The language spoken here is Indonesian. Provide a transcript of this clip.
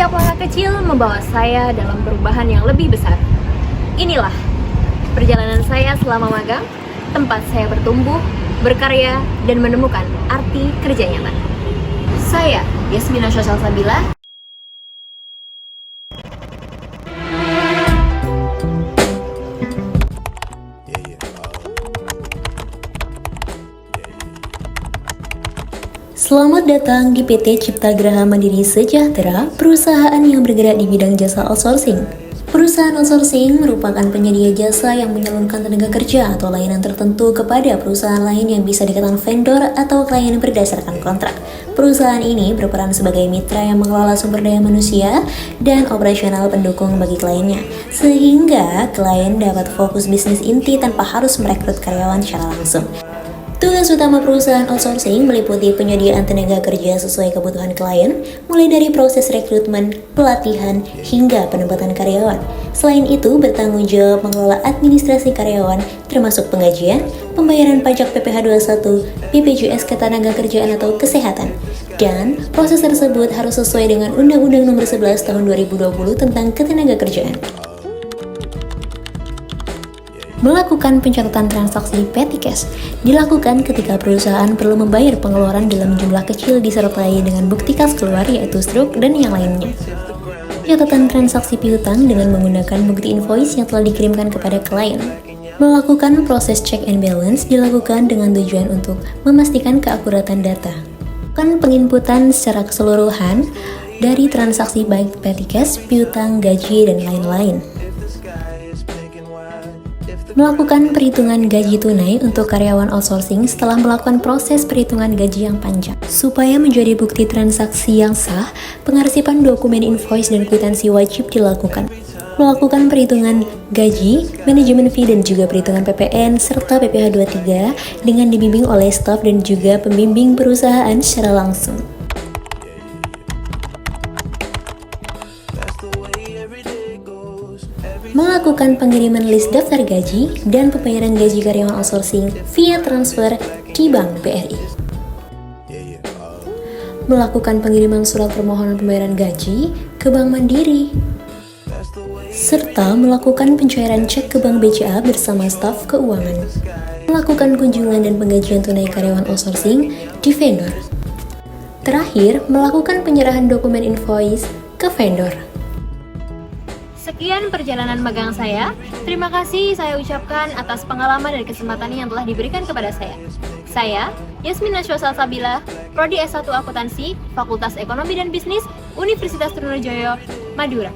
Setiap langkah kecil membawa saya dalam perubahan yang lebih besar. Inilah perjalanan saya selama magang, tempat saya bertumbuh, berkarya, dan menemukan arti kerja nyata. Saya, Yasmina Salsabila. Selamat datang di PT Cipta Graha Mandiri Sejahtera, perusahaan yang bergerak di bidang jasa outsourcing. Perusahaan outsourcing merupakan penyedia jasa yang menyalurkan tenaga kerja atau layanan tertentu kepada perusahaan lain yang bisa dikatakan vendor atau klien berdasarkan kontrak. Perusahaan ini berperan sebagai mitra yang mengelola sumber daya manusia dan operasional pendukung bagi kliennya, sehingga klien dapat fokus bisnis inti tanpa harus merekrut karyawan secara langsung. Tugas utama perusahaan outsourcing meliputi penyediaan tenaga kerja sesuai kebutuhan klien, mulai dari proses rekrutmen, pelatihan, hingga penempatan karyawan. Selain itu, bertanggung jawab mengelola administrasi karyawan, termasuk penggajian, pembayaran pajak PPh 21, BPJS Ketenagakerjaan atau Kesehatan. Dan proses tersebut harus sesuai dengan Undang-Undang Nomor 11 Tahun 2020 tentang Ketenagakerjaan. Melakukan pencatatan transaksi petty cash dilakukan ketika perusahaan perlu membayar pengeluaran dalam jumlah kecil disertai dengan bukti kas keluar yaitu struk dan yang lainnya. Catatan transaksi piutang dengan menggunakan bukti invoice yang telah dikirimkan kepada klien. Melakukan proses check and balance dilakukan dengan tujuan untuk memastikan keakuratan data. Penginputan secara keseluruhan dari transaksi baik petty cash, piutang, gaji, dan lain-lain. Melakukan perhitungan gaji tunai untuk karyawan outsourcing setelah melakukan proses perhitungan gaji yang panjang. Supaya menjadi bukti transaksi yang sah, pengarsipan dokumen invoice dan kwitansi wajib dilakukan. Melakukan perhitungan gaji, manajemen fee dan juga perhitungan PPN serta PPh 23 dengan dibimbing oleh staf dan juga pembimbing perusahaan secara langsung. Melakukan pengiriman list daftar gaji dan pembayaran gaji karyawan outsourcing via transfer di Bank BRI. Melakukan pengiriman surat permohonan pembayaran gaji ke Bank Mandiri. Serta melakukan pencairan cek ke Bank BCA bersama staf keuangan. Melakukan kunjungan dan penggajian tunai karyawan outsourcing di vendor. Terakhir, melakukan penyerahan dokumen invoice ke vendor. Sekian perjalanan magang saya. Terima kasih saya ucapkan atas pengalaman dan kesempatan yang telah diberikan kepada saya. Saya, Yasmina Salsabila, Prodi S1 Akuntansi, Fakultas Ekonomi dan Bisnis, Universitas Trunojoyo, Madura.